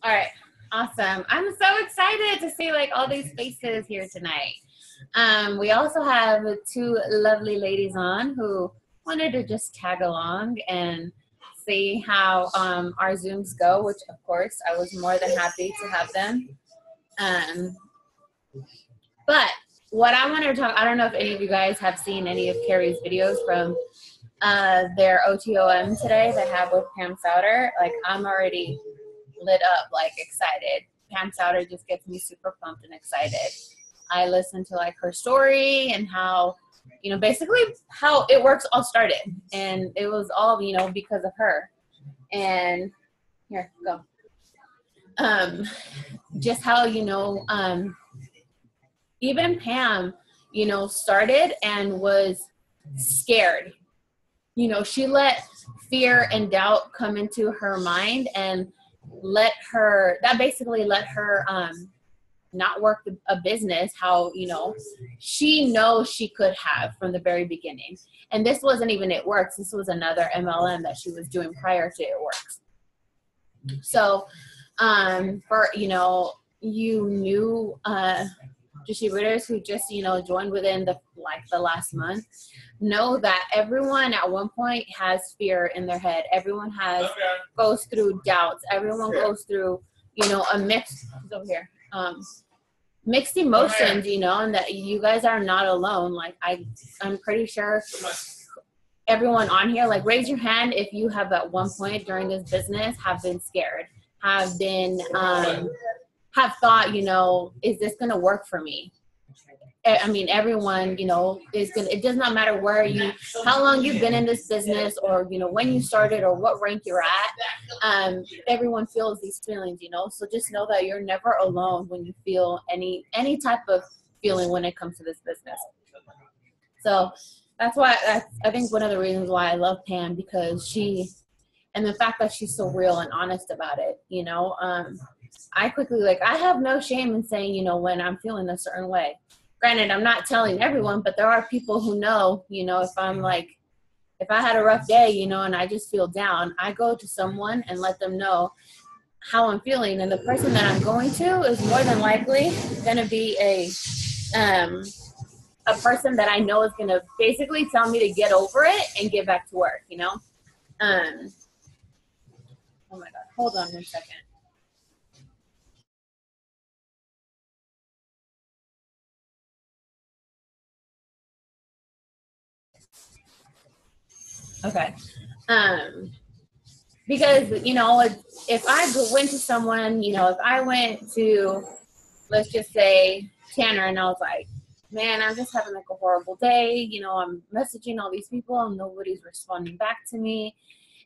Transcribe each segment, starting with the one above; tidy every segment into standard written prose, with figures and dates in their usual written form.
All right. Awesome. I'm so excited to see like all these faces here tonight. We also have two lovely ladies on who wanted to just tag along and see how our Zooms go, which of course I was more than happy to have them. Um, but what I want to talk, I don't know if any of you guys have seen any of Carrie's videos from their OTOM today they have with Pam Souter. Like I'm already lit up, like excited. Pam Souter just gets me super pumped and excited. I listened to like her story and how, basically how it works all started. And it was all, because of her. And here, go. Just how, even Pam, started and was scared. She let fear and doubt come into her mind and basically let her not work a business how she knows she could have from the very beginning. And this wasn't even It Works. This was another MLM that she was doing prior to It Works. So for you new distributors who just joined within the last month, know that everyone at one point has fear in their head. Everyone goes through doubts. Everyone goes through a mixed over here mixed emotions, and that you guys are not alone. Like I'm pretty sure everyone on here, like raise your hand if you have at one point during this business have been scared, have been have thought, is this going to work for me? I mean, everyone, is going to, it does not matter how long you've been in this business or, when you started or what rank you're at. Everyone feels these feelings, so just know that you're never alone when you feel any type of feeling when it comes to this business. So that's why I think one of the reasons why I love Pam, because and the fact that she's so real and honest about it, I quickly, I have no shame in saying, when I'm feeling a certain way. Granted, I'm not telling everyone, but there are people who know, if I had a rough day, and I just feel down, I go to someone and let them know how I'm feeling. And the person that I'm going to is more than likely going to be a person that I know is going to basically tell me to get over it and get back to work, oh my God, hold on 1 second. Okay. Because, if I went to someone, if I went to, let's just say, Tanner, and I was like, man, I'm just having a horrible day. I'm messaging all these people and nobody's responding back to me.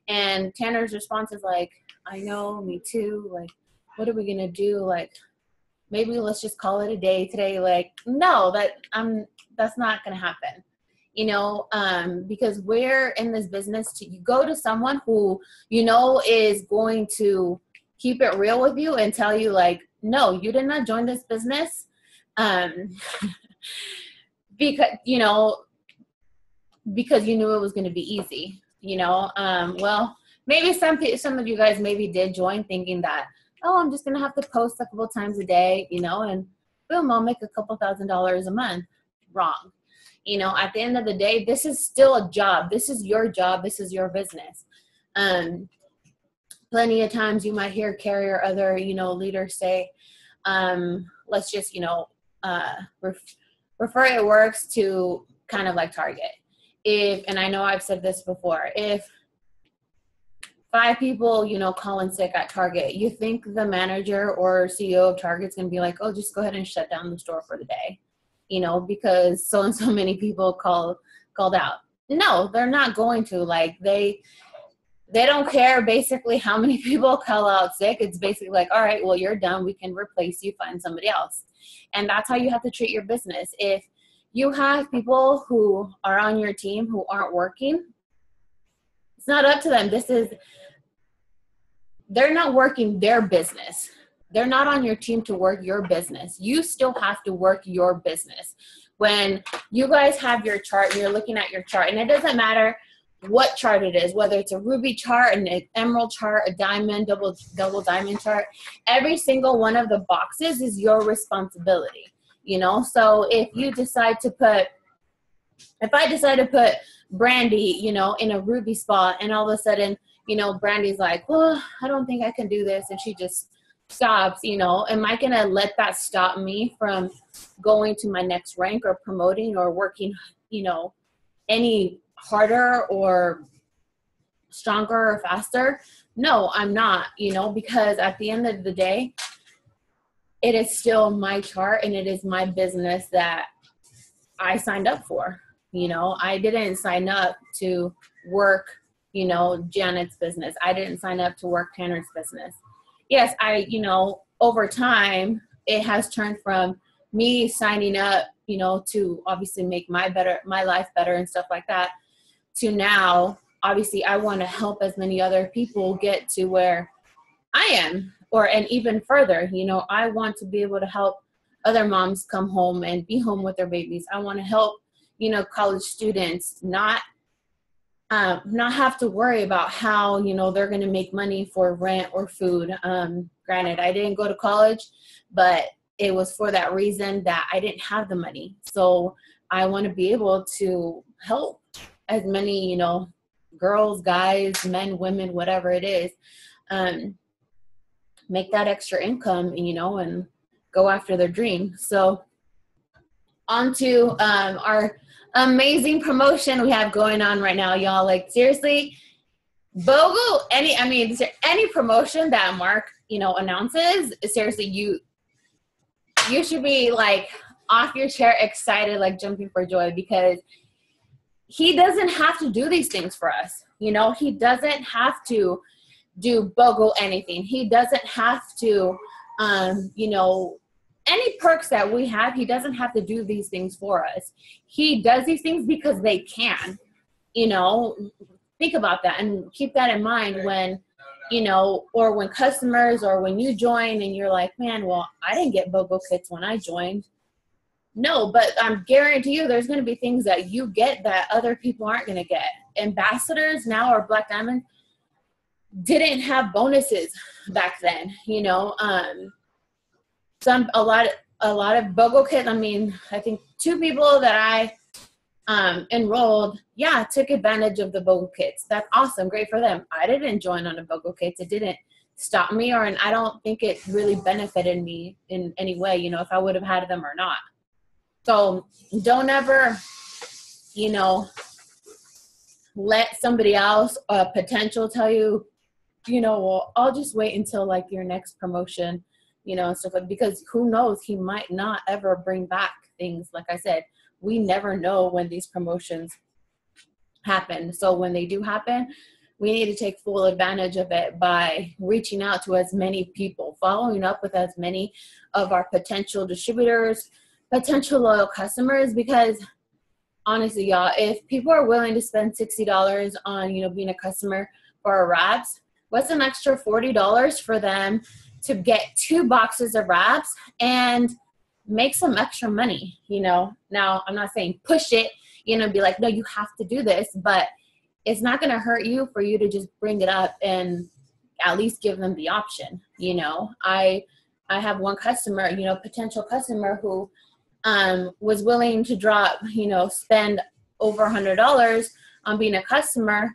And Tanner's response is like, I know, me too. Like, what are we going to do? Maybe let's just call it a day today. No, that's not going to happen. Because we're in this business you go to someone who, is going to keep it real with you and tell you no, you did not join this business. Because you knew it was going to be easy, well, maybe some of you guys maybe did join thinking that, oh, I'm just going to have to post a couple times a day, and boom, I'll make a couple $1,000s a month. Wrong. At the end of the day, this is still a job. This is your job. This is your business. Plenty of times you might hear Carrie or other, leaders say, let's just, refer It Works to kind of like Target. And I know I've said this before, if 5 people, call in sick at Target, you think the manager or CEO of Target's going to be like, oh, just go ahead and shut down the store for the day. Because so and so many people called out. No, they're not going to. They don't care basically how many people call out sick. It's basically all right, well, you're done. We can replace you, find somebody else. And that's how you have to treat your business. If you have people who are on your team who aren't working, it's not up to them. They're not working their business. They're not on your team to work your business. You still have to work your business. When you guys have your chart and you're looking at your chart, and it doesn't matter what chart it is, whether it's a ruby chart, an emerald chart, a diamond, double diamond chart. Every single one of the boxes is your responsibility, you know? So if you decide to put, if I decide to put Brandy, you know, in a ruby spot, and all of a sudden, you know, Brandy's like, well, I don't think I can do this, and she just stops, you know, am I gonna let that stop me from going to my next rank or promoting or working, you know, any harder or stronger or faster? No, I'm not, you know, because at the end of the day, it is still my chart and it is my business that I signed up for. You know, I didn't sign up to work, you know, Janet's business. I didn't sign up to work Tanner's business. Yes, you know, over time, it has turned from me signing up, you know, to obviously make my life better and stuff like that, to now, obviously, I want to help as many other people get to where I am, and even further. You know, I want to be able to help other moms come home and be home with their babies. I want to help, you know, college students not have to worry about how, you know, they're going to make money for rent or food. Granted, I didn't go to college, but it was for that reason that I didn't have the money. So I want to be able to help as many, you know, girls, guys, men, women, whatever it is, make that extra income, you know, and go after their dream. So on to our amazing promotion we have going on right now, y'all. Like, seriously, BOGO, any promotion that Mark, you know, announces, seriously, you should be like off your chair, excited, like jumping for joy, because he doesn't have to do these things for us. You know, he doesn't have to do BOGO anything. He doesn't have to, you know, any perks that we have, he doesn't have to do these things for us. He does these things because they can, you know. Think about that and keep that in mind when, you know, or when customers, or when you join and you're like, man, well, I didn't get BOGO kits when I joined. No, but I'm guarantee you there's going to be things that you get that other people aren't going to get. Ambassadors now, or Black Diamond, didn't have bonuses back then, you know. A lot of BOGO kits. I mean, I think 2 people that I enrolled, took advantage of the BOGO kits. That's awesome, great for them. I didn't join on the BOGO kits. It didn't stop me, and I don't think it really benefited me in any way, you know, if I would have had them or not. So don't ever, you know, let somebody else, potential, tell you, you know, well, I'll just wait until like your next promotion, you know, and stuff like, because who knows, he might not ever bring back things. Like I said, we never know when these promotions happen. So when they do happen, we need to take full advantage of it by reaching out to as many people, following up with as many of our potential distributors, potential loyal customers, because honestly, y'all, if people are willing to spend $60 on, you know, being a customer for our wraps, what's an extra $40 for them to get 2 boxes of wraps and make some extra money, you know? Now, I'm not saying push it, you know, be like, no, you have to do this, but it's not going to hurt you for you to just bring it up and at least give them the option, you know? I have one customer, you know, potential customer who was willing to drop, you know, spend over $100 on being a customer,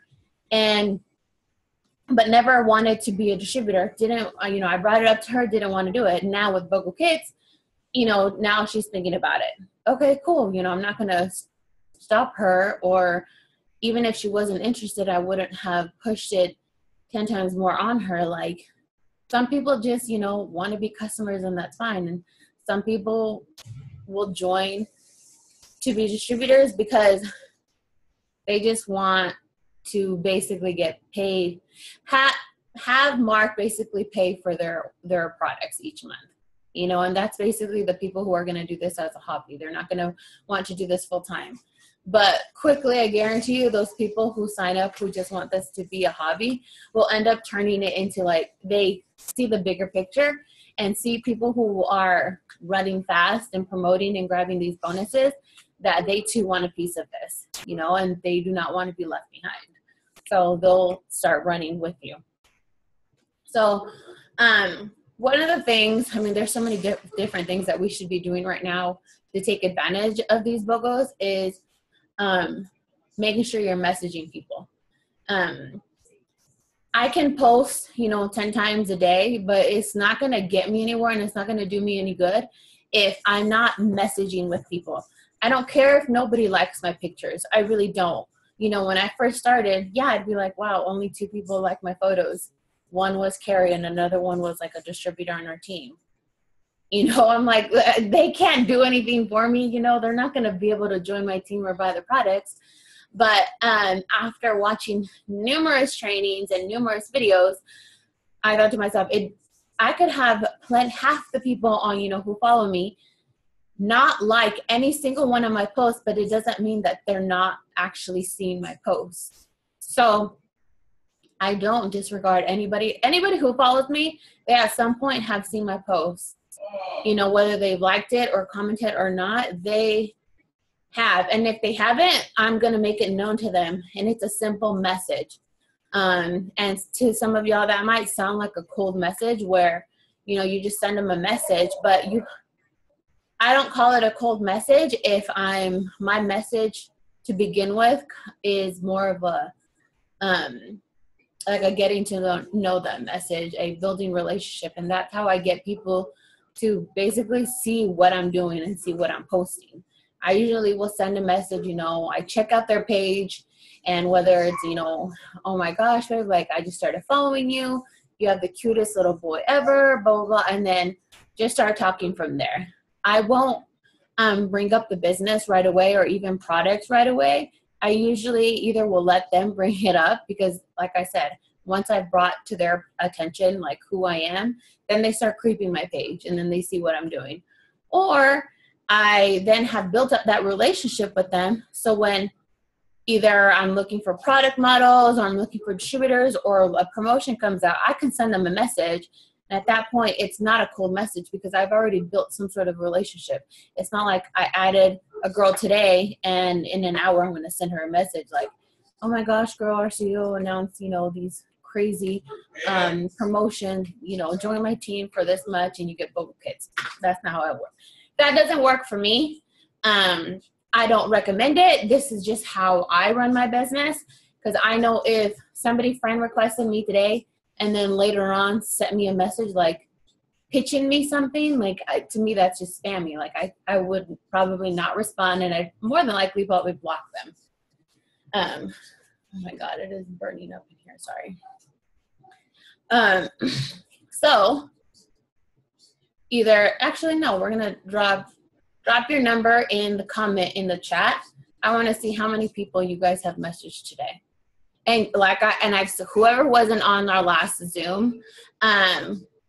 but never wanted to be a distributor. Didn't, you know, I brought it up to her, didn't want to do it. Now with BOGO Kits, you know, now she's thinking about it. Okay, cool. You know, I'm not going to stop her, or even if she wasn't interested, I wouldn't have pushed it 10 times more on her. Like, some people just, you know, want to be customers, and that's fine. And some people will join to be distributors because they just want to basically get paid, have Mark basically pay for their products each month, you know. And that's basically the people who are going to do this as a hobby. They're not going to want to do this full time. But quickly, I guarantee you, those people who sign up who just want this to be a hobby will end up turning it into, like, they see the bigger picture and see people who are running fast and promoting and grabbing these bonuses, that they too want a piece of this, you know, and they do not want to be left behind. So they'll start running with you. So one of the things, I mean, there's so many different things that we should be doing right now to take advantage of these BOGOs is making sure you're messaging people. I can post, 10 times a day, but it's not going to get me anywhere and it's not going to do me any good if I'm not messaging with people. I don't care if nobody likes my pictures. I really don't. When I first started, I'd be like, wow, only 2 people like my photos. One was Carrie and another one was like a distributor on our team. I'm like, they can't do anything for me. They're not going to be able to join my team or buy the products. But after watching numerous trainings and numerous videos, I thought to myself, I could have half the people on, who follow me not like any single one of my posts, but it doesn't mean that they're not actually seeing my posts. So I don't disregard anybody. Anybody who follows me, they at some point have seen my posts. Whether they've liked it or commented or not, they have. And if they haven't, I'm going to make it known to them. And it's a simple message. And to some of y'all, that might sound like a cold message where, you just send them a message, but I don't call it a cold message if my message to begin with is more of a, like a getting to know them message, a building relationship. And that's how I get people to basically see what I'm doing and see what I'm posting. I usually will send a message, I check out their page, and whether it's, oh my gosh, babe, like I just started following you. You have the cutest little boy ever, blah, blah, blah. And then just start talking from there. I won't bring up the business right away or even products right away. I usually either will let them bring it up because, like I said, once I've brought to their attention, like who I am, then they start creeping my page and then they see what I'm doing. Or I then have built up that relationship with them. So when either I'm looking for product models or I'm looking for distributors or a promotion comes out, I can send them a message. And at that point, it's not a cold message because I've already built some sort of relationship. It's not like I added a girl today and in an hour I'm going to send her a message like, oh my gosh, girl, our CEO announced, these crazy promotions, join my team for this much and you get BOGO kits. That's not how it works. That doesn't work for me. I don't recommend it. This is just how I run my business because I know if somebody friend requested me today and then later on sent me a message like pitching me something, like to me that's just spammy. Like I would probably not respond and I'd more than likely probably block them. Oh my God, it is burning up in here. Sorry. So we're going to drop your number in the comment in the chat. I want to see how many people you guys have messaged today. And whoever wasn't on our last Zoom,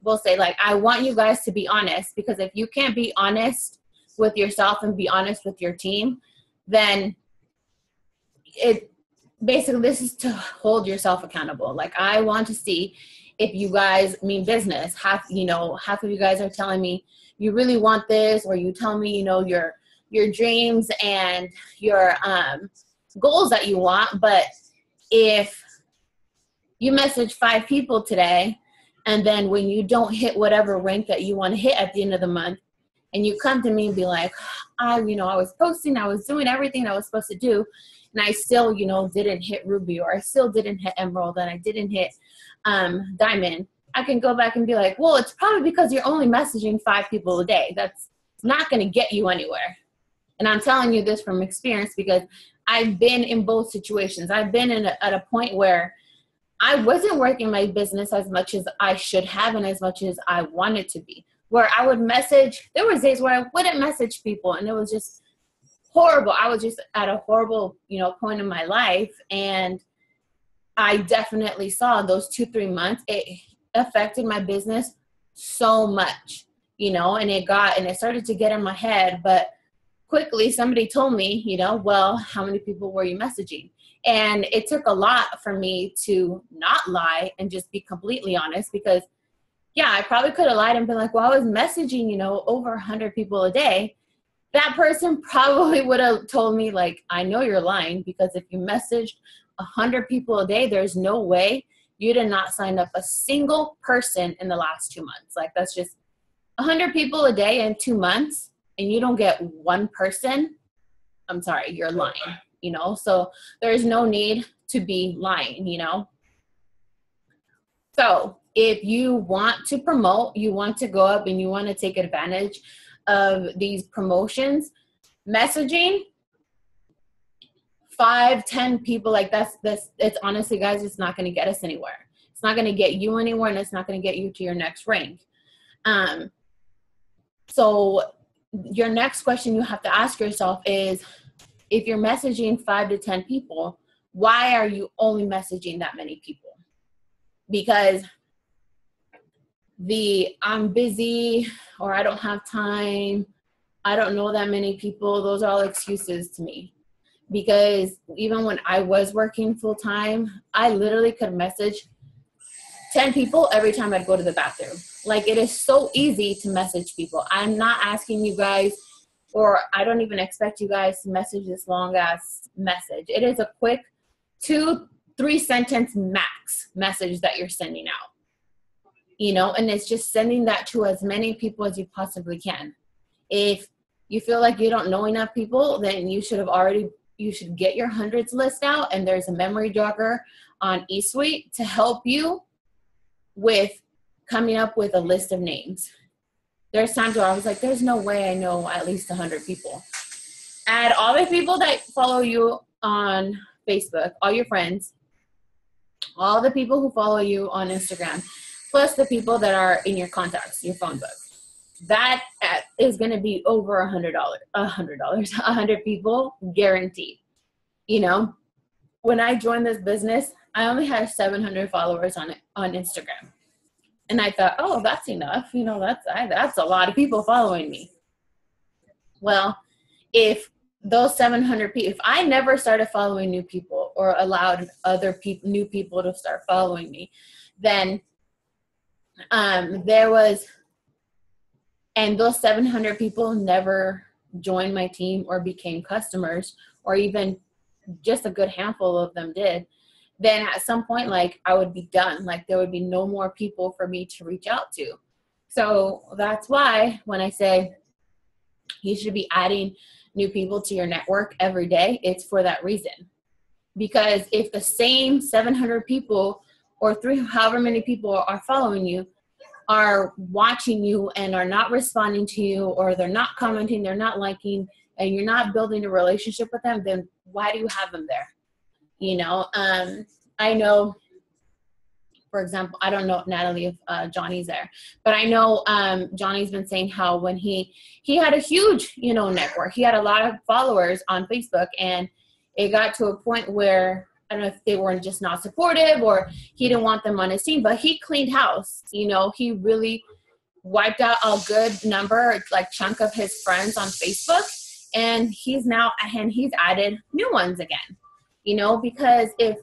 will say I want you guys to be honest, because if you can't be honest with yourself and be honest with your team, then this is to hold yourself accountable. I want to see if you guys mean business. Half of you guys are telling me you really want this, or you tell me, your dreams and your goals that you want. But if you message 5 people today, and then when you don't hit whatever rank that you want to hit at the end of the month, and you come to me and be like, I was posting, I was doing everything I was supposed to do, and I still, didn't hit Ruby, or I still didn't hit Emerald, and I didn't hit Diamond, I can go back and be like, well, it's probably because you're only messaging 5 people a day. That's not going to get you anywhere. And I'm telling you this from experience because I've been in both situations. I've been at a point where I wasn't working my business as much as I should have and as much as I wanted to be, where I would message. There was days where I wouldn't message people, and it was just horrible. I was just at a horrible, point in my life. And I definitely saw those 2-3 months, it affected my business so much, and it started to get in my head. But quickly somebody told me, well, how many people were you messaging? And it took a lot for me to not lie and just be completely honest, because I probably could have lied and been like, well, I was messaging, over 100 people a day. That person probably would have told me I know you're lying, because if you messaged 100 people a day, there's no way you did not sign up a single person in the last 2 months. Like, that's just 100 people a day in 2 months, and you don't get one person. I'm sorry, you're lying, you know? So there's no need to be lying, you know? So if you want to promote, you want to go up and you want to take advantage of these promotions, messaging 5-10 people, like that's it's honestly, guys, it's not going to get us anywhere. It's not going to get you anywhere, and it's not going to get you to your next rank. So your next question you have to ask yourself is, if you're messaging 5 to 10 people, why are you only messaging that many people? Because I'm busy, or I don't have time, I don't know that many people, those are all excuses to me. Because even when I was working full time, I literally could message 10 people every time I'd go to the bathroom. Like, it is so easy to message people. I'm not asking you guys, or I don't even expect you guys to message this long ass message. It is a quick 2-3 sentence max message that you're sending out, you know, and it's just sending that to as many people as you possibly can. If you feel like you don't know enough people, then you should get your hundreds list out, and there's a memory jogger on eSuite to help you with coming up with a list of names. There's times where I was like, there's no way I know at least 100 people. Add all the people that follow you on Facebook, all your friends, all the people who follow you on Instagram, plus the people that are in your contacts, your phone book. That is going to be over $100 people guaranteed. You know, when I joined this business, I only had 700 followers on Instagram. And I thought, oh, that's enough. You know, that's a lot of people following me. Well, if those 700 people, if I never started following new people or allowed other people, new people to start following me, then and those 700 people never joined my team or became customers, or even just a good handful of them did, then at some point, like, I would be done. Like, there would be no more people for me to reach out to. So that's why when I say you should be adding new people to your network every day, it's for that reason. Because if the same 700 people or however many people are following you are watching you and are not responding to you, or they're not commenting, they're not liking, and you're not building a relationship with them, then why do you have them there? You know, I know, for example, I don't know, Natalie, if Johnny's there, but I know Johnny's been saying how when he had a huge, you know, network, he had a lot of followers on Facebook, and it got to a point where, I don't know if they were just not supportive or he didn't want them on his team, but he cleaned house. You know, he really wiped out a good number, like chunk of his friends on Facebook, and he's added new ones again, you know, because if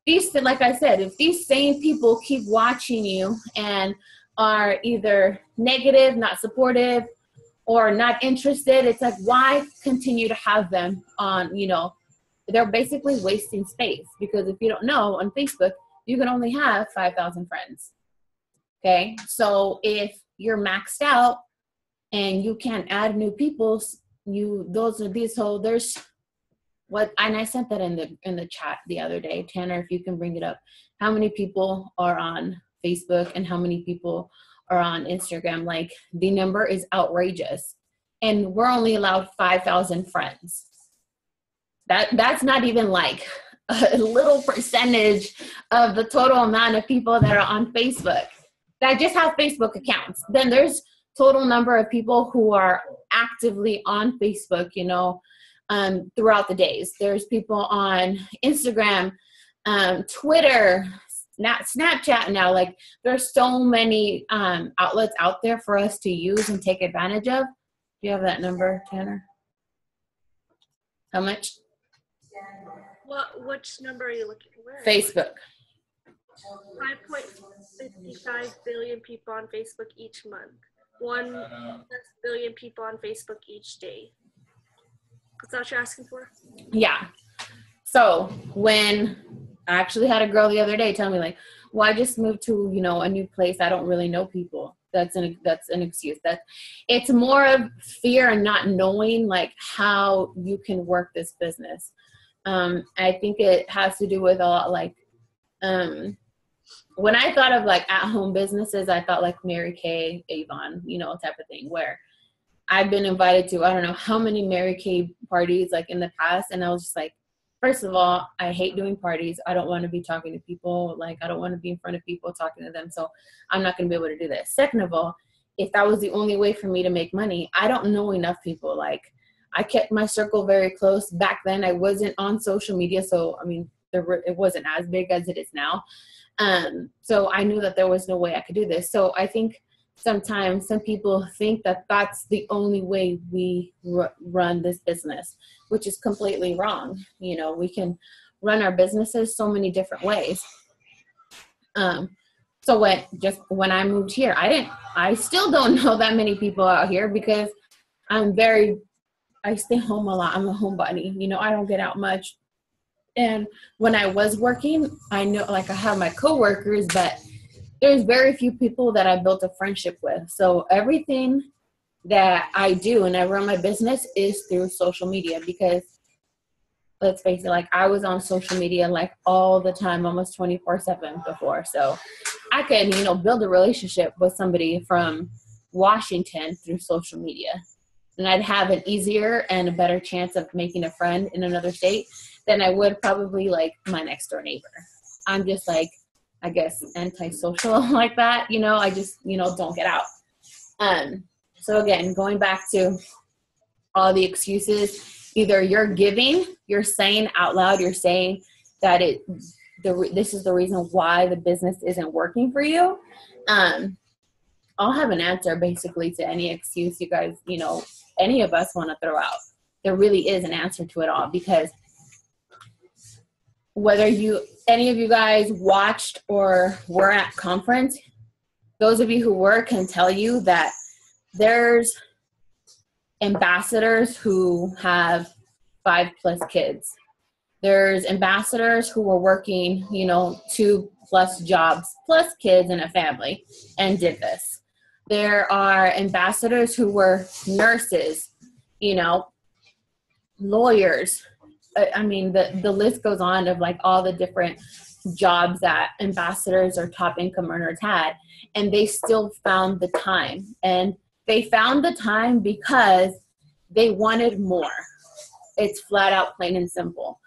these, like I said, if these same people keep watching you and are either negative, not supportive, or not interested, it's like, why continue to have them on, you know? They're basically wasting space, because if you don't know, on Facebook, you can only have 5,000 friends. Okay. So if you're maxed out and you can't add new people, so there's what, and I sent that in the chat the other day, Tanner, if you can bring it up, how many people are on Facebook and how many people are on Instagram? Like, the number is outrageous, and we're only allowed 5,000 friends. That's not even like a little percentage of the total amount of people that are on Facebook that just have Facebook accounts. Then there's total number of people who are actively on Facebook, you know, throughout the days. There's people on Instagram, Twitter, Snapchat now. Like, there's so many outlets out there for us to use and take advantage of. Do you have that number, Tanner? How much? Which number are you looking at? Facebook. 5.55 billion people on Facebook each month. 1 billion people on Facebook each day. Is that what you're asking for? Yeah. So when I actually had a girl the other day tell me like, well, I just moved to, you know, a new place. I don't really know people. That's an excuse. It's more of fear and not knowing like how you can work this business. I think it has to do with a lot like, when I thought of like at home businesses, I thought like Mary Kay, Avon, you know, type of thing, where I've been invited to, I don't know how many Mary Kay parties like in the past. And I was just like, first of all, I hate doing parties. I don't want to be talking to people. Like, I don't want to be in front of people talking to them. So I'm not going to be able to do this. Second of all, if that was the only way for me to make money, I don't know enough people. Like, I kept my circle very close. Back then, I wasn't on social media. So, I mean, it wasn't as big as it is now. So I knew that there was no way I could do this. So I think sometimes some people think that that's the only way we run this business, which is completely wrong. You know, we can run our businesses so many different ways. So when I moved here, I still don't know that many people out here because I stay home a lot. I'm a homebody. You know, I don't get out much. And when I was working, I know, like, I have my coworkers, but there's very few people that I built a friendship with. So everything that I do and I run my business is through social media because, let's face it, like, I was on social media like all the time, almost 24/7 before. So I could, you know, build a relationship with somebody from Washington through social media. And I'd have an easier and a better chance of making a friend in another state than I would probably like my next door neighbor. I'm just like, I guess, antisocial like that. You know, I just, you know, don't get out. So again, going back to all the excuses, either you're giving, you're saying out loud, you're saying that this is the reason why the business isn't working for you. I'll have an answer basically to any excuse you guys, you know, any of us want to throw out. There really is an answer to it all, because whether any of you guys watched or were at conference, those of you who were can tell you that there's ambassadors who have 5+ kids. There's ambassadors who were working, you know, 2+ jobs, plus kids and a family, and did this. There are ambassadors who were nurses, you know, lawyers. I mean, the list goes on of like all the different jobs that ambassadors or top income earners had, and they still found the time. And they found the time because they wanted more. It's flat out plain and simple.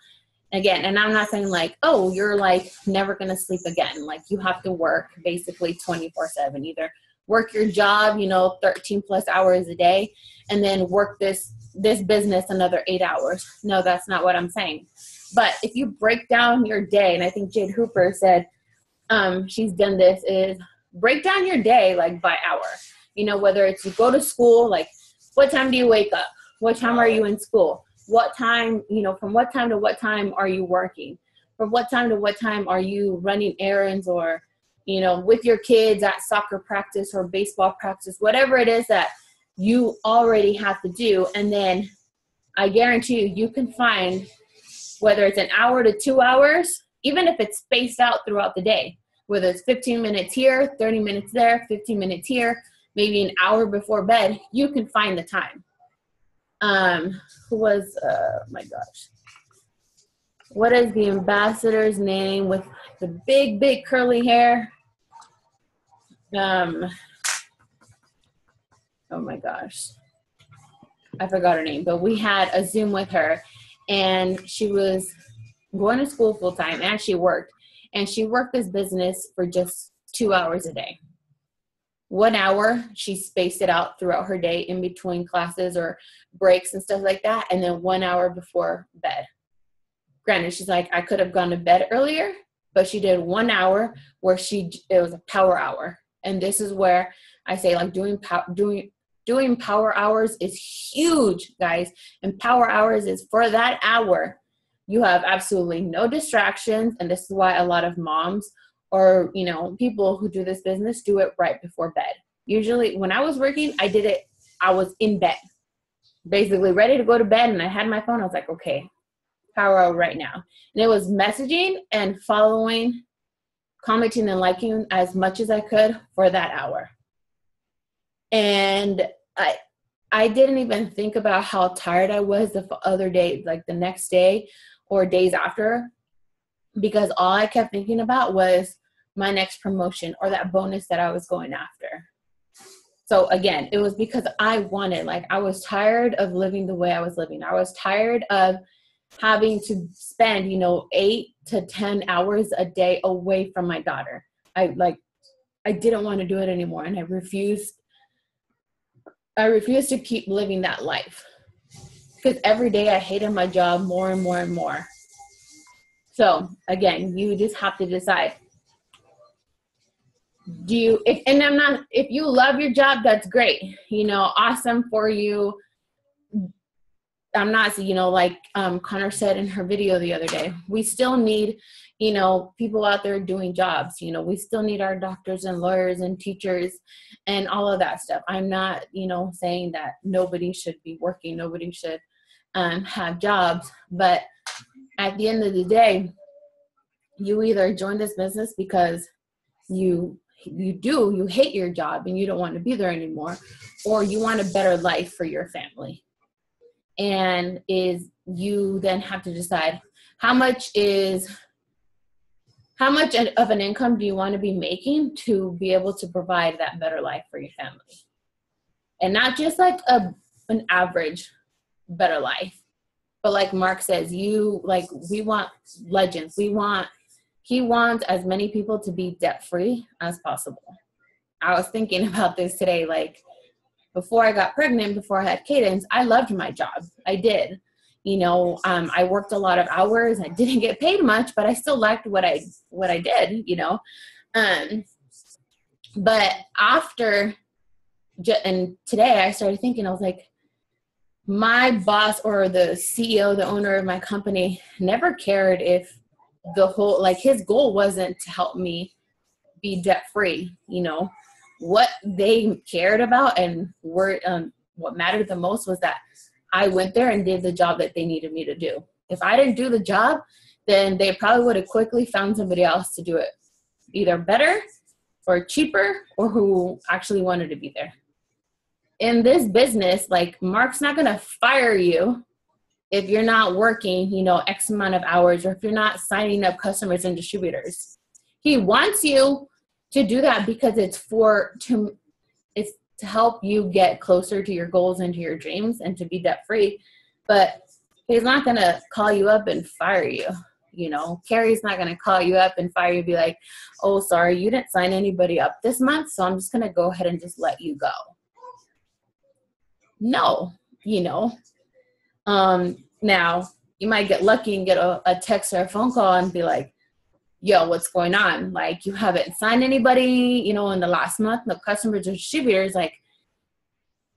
Again, and I'm not saying like, oh, you're like never going to sleep again. Like, you have to work basically 24/7, either work your job, you know, 13+ hours a day, and then work this business another 8 hours. No, that's not what I'm saying. But if you break down your day, and I think Jade Hooper said she's done this, is break down your day like by hour. You know, whether it's you go to school, like what time do you wake up? What time are you in school? What time, you know, from what time to what time are you working? From what time to what time are you running errands or, you know, with your kids at soccer practice or baseball practice, whatever it is that you already have to do. And then I guarantee you can find, whether it's an hour to 2 hours, even if it's spaced out throughout the day, whether it's 15 minutes here, 30 minutes there, 15 minutes here, maybe an hour before bed, you can find the time. Who was, my gosh, what is the ambassador's name with the big curly hair? Oh my gosh, I forgot her name, but we had a Zoom with her, and she was going to school full time, and she worked this business for just 2 hours a day. 1 hour, she spaced it out throughout her day in between classes or breaks and stuff like that, and then 1 hour before bed. Granted, she's like, I could have gone to bed earlier, but she did 1 hour where it was a power hour. And this is where I say, like, doing power hours is huge, guys. And power hours is for that hour, you have absolutely no distractions. And this is why a lot of moms or, you know, people who do this business do it right before bed. Usually when I was working, I was in bed, basically ready to go to bed, and I had my phone. I was like, okay, Power Hour right now. And it was messaging and following, commenting and liking as much as I could for that hour. And I didn't even think about how tired I was the other day, like the next day or days after, because all I kept thinking about was my next promotion or that bonus that I was going after. So again, it was because I wanted, like, I was tired of living the way I was living. I was tired of having to spend, 8 to 10 hours a day away from my daughter. I didn't want to do it anymore. And I refused to keep living that life, because every day I hated my job more and more and more. So again, you just have to decide. If you love your job, that's great. Awesome for you. I'm not, like Connor said in her video the other day, we still need, people out there doing jobs. We still need our doctors and lawyers and teachers and all of that stuff. I'm not, saying that nobody should be working, nobody should have jobs. But at the end of the day, you either join this business because you hate your job and you don't want to be there anymore, or you want a better life for your family. And you then have to decide how much of an income do you want to be making to be able to provide that better life for your family. And not just like an average better life, but like Mark says, we want legends. He wants as many people to be debt-free as possible. I was thinking about this today, like, before I got pregnant, before I had Cadence, I loved my job. I did. I worked a lot of hours. I didn't get paid much, but I still liked what I did, But after, and today I started thinking, I was like, my boss or the CEO, the owner of my company, never cared if his goal wasn't to help me be debt-free. What they cared about and what mattered the most was that I went there and did the job that they needed me to do. If I didn't do the job, then they probably would have quickly found somebody else to do it, either better or cheaper, or who actually wanted to be there. In this business, like, Mark's not going to fire you if you're not working, X amount of hours, or if you're not signing up customers and distributors. He wants you to do that because it's to help you get closer to your goals and to your dreams and to be debt free. But he's not going to call you up and fire you. Carrie's not going to call you up and fire you and be like, oh, sorry, you didn't sign anybody up this month, so I'm just going to go ahead and just let you go. No, now you might get lucky and get a text or a phone call and be like, yo, what's going on? Like, you haven't signed anybody, in the last month, no customers or distributors. Like,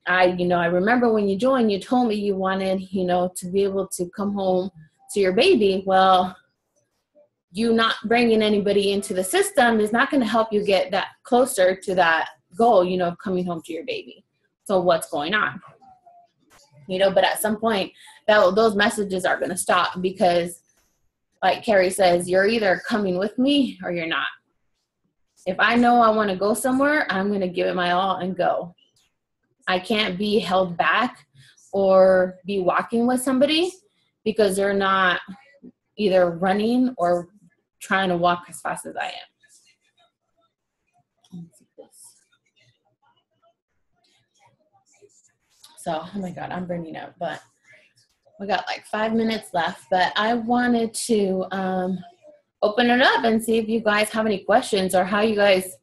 I remember when you joined, you told me you wanted, to be able to come home to your baby. Well, you not bringing anybody into the system is not going to help you get that closer to that goal, of coming home to your baby. So what's going on? But at some point, those messages are going to stop, because like Carrie says, you're either coming with me or you're not. If I know I want to go somewhere, I'm going to give it my all and go. I can't be held back or be walking with somebody because they're not either running or trying to walk as fast as I am. So, oh my God, I'm burning up, but we got like 5 minutes left. But I wanted to open it up and see if you guys have any questions, or how you guys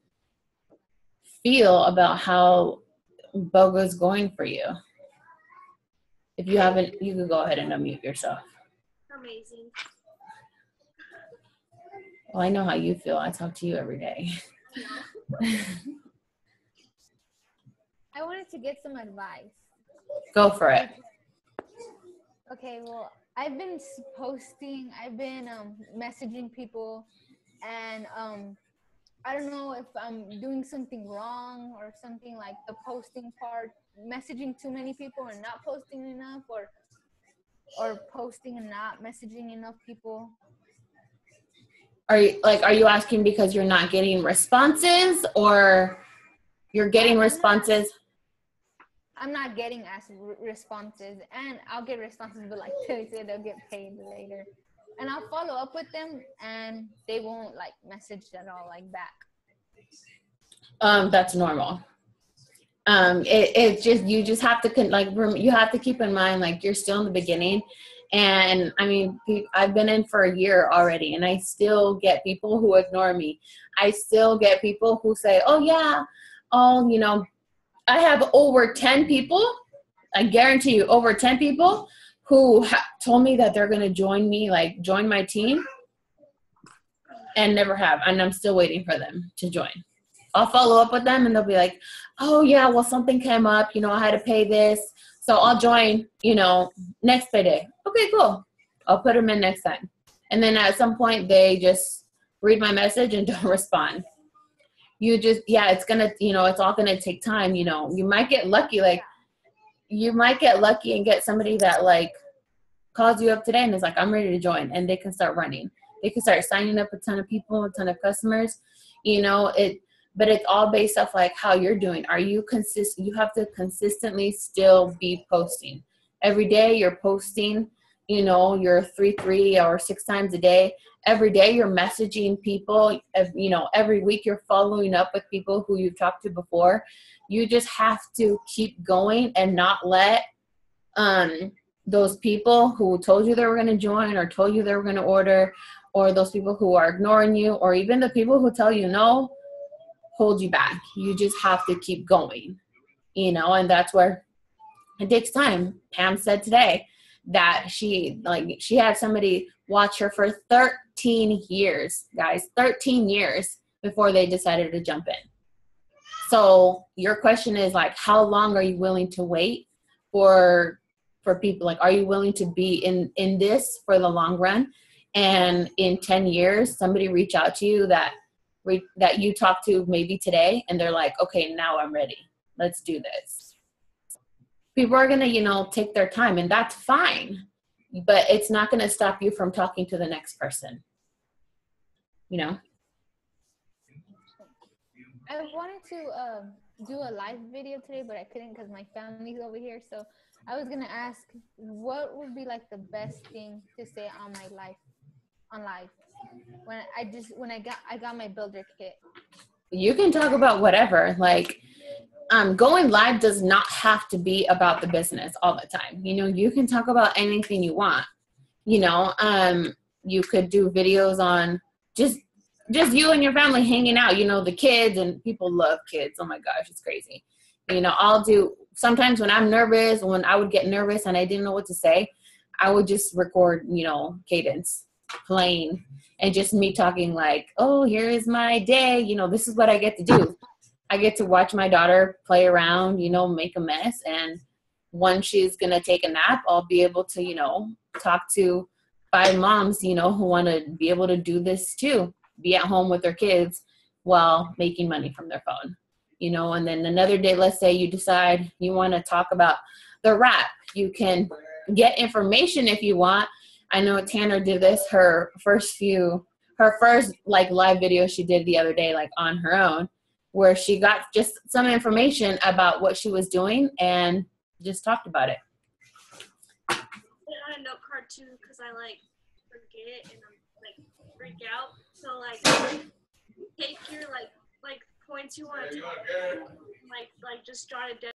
feel about how BOGO's going for you. If you haven't, you can go ahead and unmute yourself. Amazing. Well, I know how you feel. I talk to you every day. I wanted to get some advice. Go for it. Okay, well, I've been posting, I've been messaging people, and I don't know if I'm doing something wrong or something, like the posting part, messaging too many people and not posting enough, or or posting and not messaging enough people. Are you asking because you're not getting responses, or you're getting responses? I'm not getting responses, and I'll get responses, but like they said, they'll get paid later. And I'll follow up with them, and they won't like message at all, like back. That's normal. It's just, you just have to you have to keep in mind, like, you're still in the beginning. And I mean, I've been in for a year already, and I still get people who ignore me. I still get people who say, oh yeah, you know, I have over 10 people, I guarantee you, over 10 people who told me that they're going to join me, like join my team, and never have. And I'm still waiting for them to join. I'll follow up with them, and they'll be like, oh yeah, well, something came up, you know, I had to pay this, so I'll join, you know, next payday. Okay, cool. I'll put them in next time. And then at some point they just read my message and don't respond. It's gonna, you know, it's all gonna take time. You know, you might get lucky, like you might get lucky and get somebody that like calls you up today and is like, I'm ready to join, and they can start running. They can start signing up a ton of people, a ton of customers, you know, but it's all based off like how you're doing. Are you consistent? You have to consistently still be posting. Every day you're posting, you know, you're 3 or 6 times a day. Every day you're messaging people, you know, every week you're following up with people who you've talked to before. You just have to keep going and not let those people who told you they were going to join or told you they were going to order, or those people who are ignoring you, or even the people who tell you no, hold you back. You just have to keep going, you know, and that's where it takes time. Pam said today that she had somebody watch her for 13 years, guys, 13 years before they decided to jump in. So your question is like, how long are you willing to wait for people? Like, are you willing to be in this for the long run? And in 10 years, somebody reach out to you that you talk to maybe today, and they're like, okay, now I'm ready. Let's do this. People are going to, you know, take their time, and that's fine, but it's not going to stop you from talking to the next person, you know? I wanted to do a live video today, but I couldn't because my family's over here. So I was going to ask, what would be like the best thing to say on live? When I got my builder kit. You can talk about whatever. Like, going live does not have to be about the business all the time. You know, you can talk about anything you want. You know, you could do videos on just you and your family hanging out. You know, the kids, and people love kids. Oh my gosh, it's crazy. You know, I'll do sometimes when I'm nervous, when I would get nervous and I didn't know what to say, I would just record, you know, cadence playing, and just me talking like, oh, here is my day. You know, this is what I get to do. I get to watch my daughter play around, you know, make a mess. And when she's going to take a nap, I'll be able to, you know, talk to 5 moms, you know, who want to be able to do this too, be at home with their kids while making money from their phone, you know. And then another day, let's say you decide you want to talk about the wrap. You can get information if you want. I know Tanner did this, her first like live video she did the other day, like on her own, where she got just some information about what she was doing and just talked about it. I on a note card too, because I like forget and I'm like freak out. So like take your like points you want to like just jot it down.